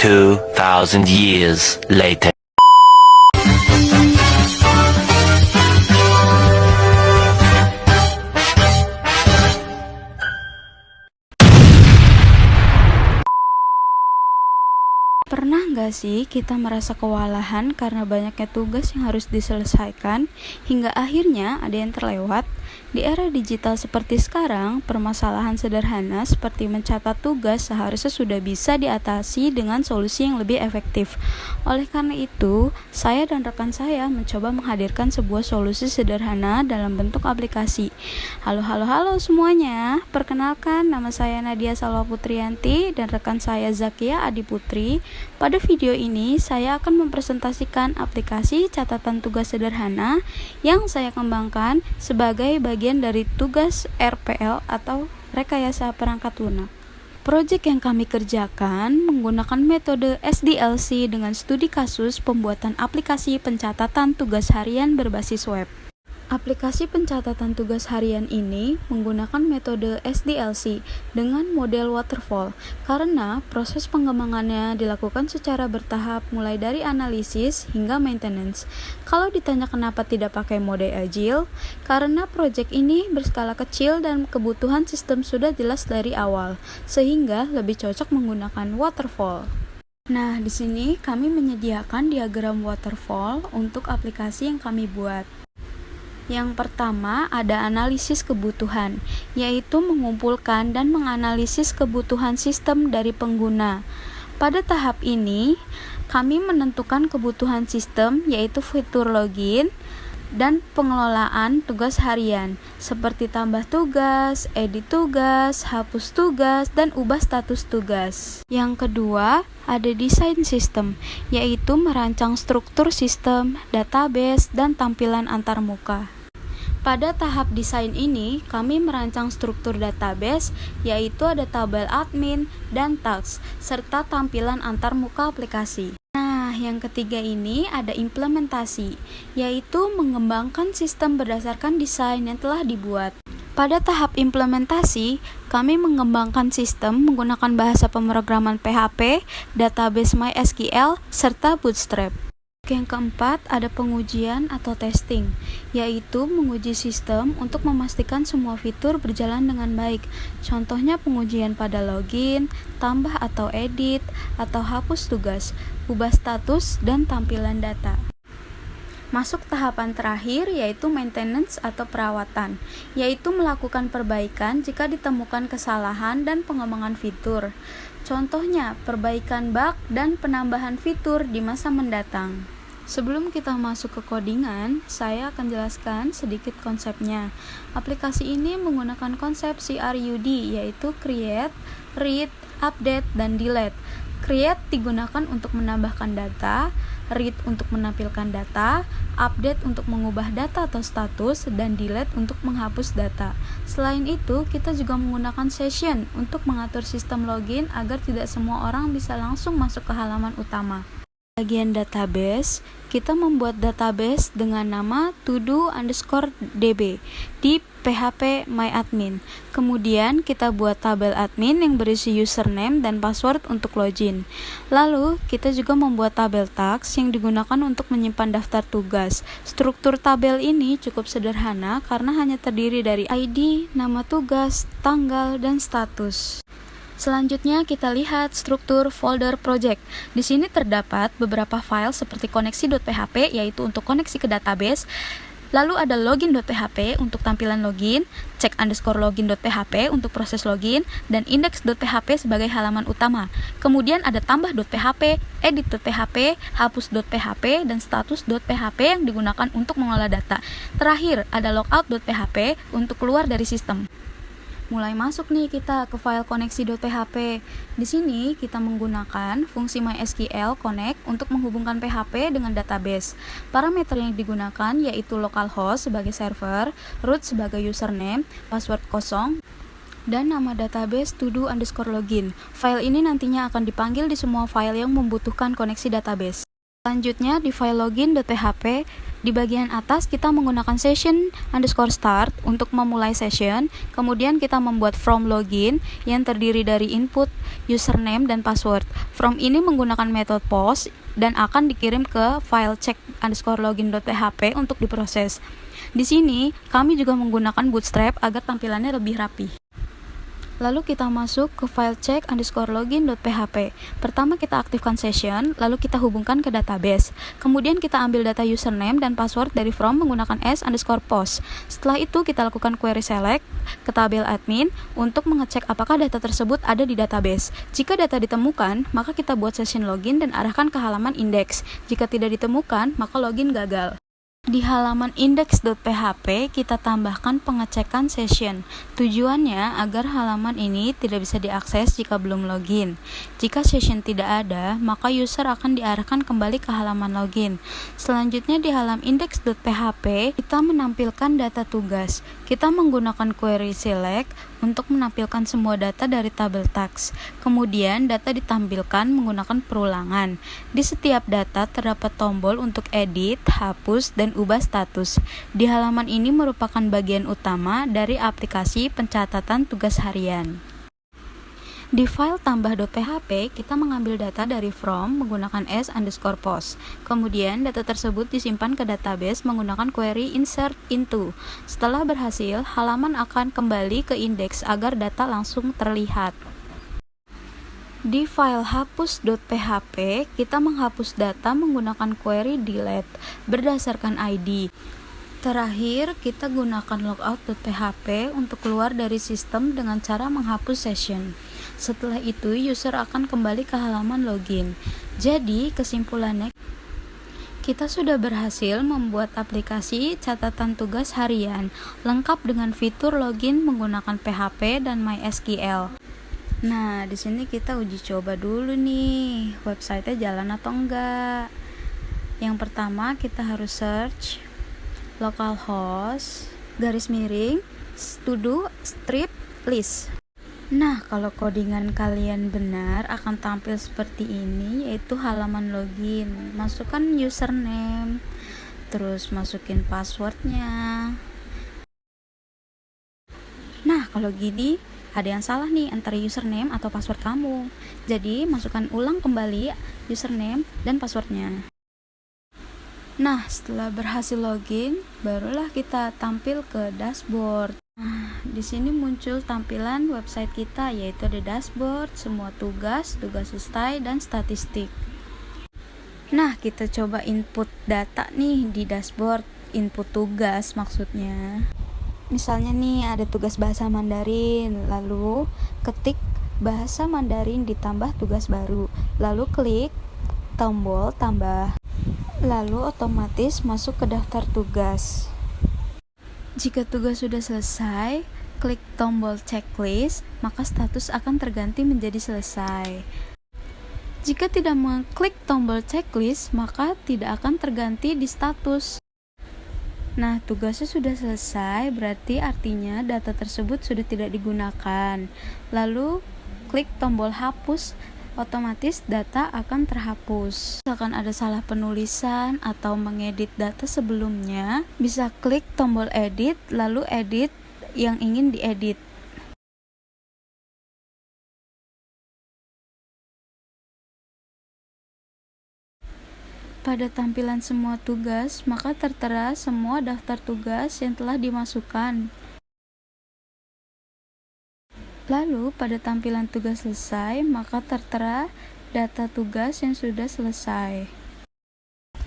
2,000 years later. Pernah nggak sih kita merasa kewalahan karena banyaknya tugas yang harus diselesaikan, hingga akhirnya ada yang terlewat? Di era digital seperti sekarang, permasalahan sederhana seperti mencatat tugas seharusnya sudah bisa diatasi dengan solusi yang lebih efektif. Oleh karena itu, saya dan rekan saya mencoba menghadirkan sebuah solusi sederhana dalam bentuk aplikasi. Halo semuanya, perkenalkan nama saya Nadia Salwa Putriyanti dan rekan saya Zakia Adiputri. Pada video ini, saya akan mempresentasikan aplikasi catatan tugas sederhana yang saya kembangkan sebagai bagian dari tugas RPL atau rekayasa perangkat lunak. Proyek yang kami kerjakan menggunakan metode SDLC dengan studi kasus pembuatan aplikasi pencatatan tugas harian berbasis web. Aplikasi pencatatan tugas harian ini menggunakan metode SDLC dengan model waterfall karena proses pengembangannya dilakukan secara bertahap mulai dari analisis hingga maintenance. Kalau ditanya kenapa tidak pakai mode agile, karena proyek ini berskala kecil dan kebutuhan sistem sudah jelas dari awal, sehingga lebih cocok menggunakan waterfall. Nah, di sini kami menyediakan diagram waterfall untuk aplikasi yang kami buat. Yang pertama ada analisis kebutuhan, yaitu mengumpulkan dan menganalisis kebutuhan sistem dari pengguna. Pada tahap ini, kami menentukan kebutuhan sistem, yaitu fitur login dan pengelolaan tugas harian, seperti tambah tugas, edit tugas, hapus tugas, dan ubah status tugas. Yang kedua, ada desain sistem, yaitu merancang struktur sistem, database, dan tampilan antarmuka. Pada tahap desain ini, kami merancang struktur database, yaitu ada tabel admin dan task, serta tampilan antarmuka aplikasi. Nah, yang ketiga ini ada implementasi, yaitu mengembangkan sistem berdasarkan desain yang telah dibuat. Pada tahap implementasi, kami mengembangkan sistem menggunakan bahasa pemrograman PHP, database MySQL, serta Bootstrap. Yang keempat, ada pengujian atau testing, yaitu menguji sistem untuk memastikan semua fitur berjalan dengan baik. Contohnya pengujian pada login, tambah atau edit, atau hapus tugas, ubah status, dan tampilan data. Masuk tahapan terakhir, yaitu maintenance atau perawatan, yaitu melakukan perbaikan jika ditemukan kesalahan dan pengembangan fitur. Contohnya, perbaikan bug dan penambahan fitur di masa mendatang. Sebelum kita masuk ke codingan, saya akan jelaskan sedikit konsepnya. Aplikasi ini menggunakan konsep CRUD, yaitu create, read, update, dan delete. Create digunakan untuk menambahkan data, read untuk menampilkan data, update untuk mengubah data atau status, dan delete untuk menghapus data. Selain itu, kita juga menggunakan session untuk mengatur sistem login agar tidak semua orang bisa langsung masuk ke halaman utama. Bagian database, kita membuat database dengan nama todo_db di PHP MyAdmin. Kemudian kita buat tabel admin yang berisi username dan password untuk login. Lalu kita juga membuat tabel task yang digunakan untuk menyimpan daftar tugas. Struktur tabel ini cukup sederhana karena hanya terdiri dari ID, nama tugas, tanggal, dan status. Selanjutnya kita lihat struktur folder project. Di sini terdapat beberapa file seperti koneksi.php, yaitu untuk koneksi ke database. Lalu ada login.php untuk tampilan login, check_login.php untuk proses login, dan index.php sebagai halaman utama. Kemudian ada tambah.php, edit.php, hapus.php, dan status.php yang digunakan untuk mengolah data. Terakhir ada logout.php untuk keluar dari sistem. Mulai masuk nih kita ke file koneksi.php. Di sini kita menggunakan fungsi MySQL Connect untuk menghubungkan PHP dengan database. Parameter yang digunakan yaitu localhost sebagai server, root sebagai username, password kosong, dan nama database todo_login. File ini nantinya akan dipanggil di semua file yang membutuhkan koneksi database. Selanjutnya di file login.php, di bagian atas kita menggunakan session_start untuk memulai session. Kemudian kita membuat from login yang terdiri dari input, username, dan password. From ini menggunakan metode post dan akan dikirim ke file check_login.php untuk diproses. Di sini kami juga menggunakan Bootstrap agar tampilannya lebih rapi. Lalu kita masuk ke file check_login.php. Pertama kita aktifkan session, lalu kita hubungkan ke database. Kemudian kita ambil data username dan password dari from menggunakan s_post. Setelah itu kita lakukan query select ke tabel admin untuk mengecek apakah data tersebut ada di database. Jika data ditemukan, maka kita buat session login dan arahkan ke halaman index. Jika tidak ditemukan, maka login gagal. Di halaman index.php kita tambahkan pengecekan session. Tujuannya agar halaman ini tidak bisa diakses jika belum login. Jika session tidak ada, maka user akan diarahkan kembali ke halaman login. Selanjutnya di halaman index.php kita menampilkan data tugas. Kita menggunakan query select untuk menampilkan semua data dari tabel task. Kemudian data ditampilkan menggunakan perulangan. Di setiap data terdapat tombol untuk edit, hapus, dan ubah status. Di halaman ini merupakan bagian utama dari aplikasi pencatatan tugas harian. Di file tambah.php, kita mengambil data dari from menggunakan s_post. Kemudian data tersebut disimpan ke database menggunakan query insert into. Setelah berhasil, halaman akan kembali ke indeks agar data langsung terlihat. Di file hapus.php, kita menghapus data menggunakan query delete berdasarkan ID. Terakhir, kita gunakan logout.php untuk keluar dari sistem dengan cara menghapus session. Setelah itu, user akan kembali ke halaman login. Jadi, kesimpulannya, kita sudah berhasil membuat aplikasi catatan tugas harian lengkap dengan fitur login menggunakan PHP dan MySQL. Nah, di sini kita uji coba dulu nih, website-nya jalan atau enggak. Yang pertama, kita harus search localhost _sudo strip list. Nah, kalau codingan kalian benar akan tampil seperti ini, yaitu halaman login. Masukkan username, terus masukin passwordnya. Nah, kalau gini ada yang salah nih antara username atau password kamu. Jadi, masukkan ulang kembali username dan passwordnya. Nah, setelah berhasil login, barulah kita tampil ke dashboard. Nah, di sini muncul tampilan website kita, yaitu ada dashboard, semua tugas, tugas selesai, dan statistik. Nah, kita coba input data nih di dashboard, input tugas maksudnya. Misalnya nih ada tugas bahasa Mandarin, lalu ketik bahasa Mandarin ditambah tugas baru, lalu klik tombol tambah, lalu otomatis masuk ke daftar tugas. Jika tugas sudah selesai, klik tombol checklist, maka status akan terganti menjadi selesai. Jika tidak mengklik tombol checklist, maka tidak akan terganti di status. Nah, tugasnya sudah selesai, berarti artinya data tersebut sudah tidak digunakan. Lalu, klik tombol hapus, otomatis data akan terhapus. Misalkan ada salah penulisan atau mengedit data sebelumnya, bisa klik tombol edit, lalu edit yang ingin diedit. Pada tampilan semua tugas, maka tertera semua daftar tugas yang telah dimasukkan. Lalu, pada tampilan tugas selesai, maka tertera data tugas yang sudah selesai.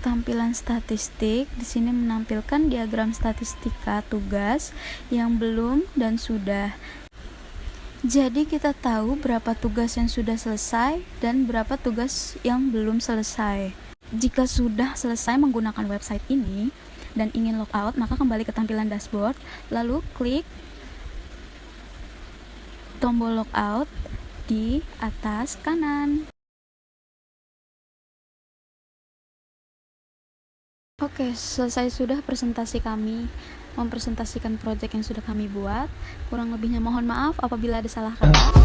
Tampilan statistik di sini menampilkan diagram statistika tugas yang belum dan sudah. Jadi kita tahu berapa tugas yang sudah selesai dan berapa tugas yang belum selesai. Jika sudah selesai menggunakan website ini dan ingin logout, maka kembali ke tampilan dashboard, lalu klik tombol logout di atas kanan. Oke, selesai sudah presentasi kami mempresentasikan proyek yang sudah kami buat. Kurang lebihnya mohon maaf apabila ada salah kata.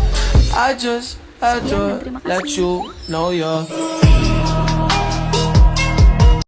I just Sekian dan terima let kasih. you know you're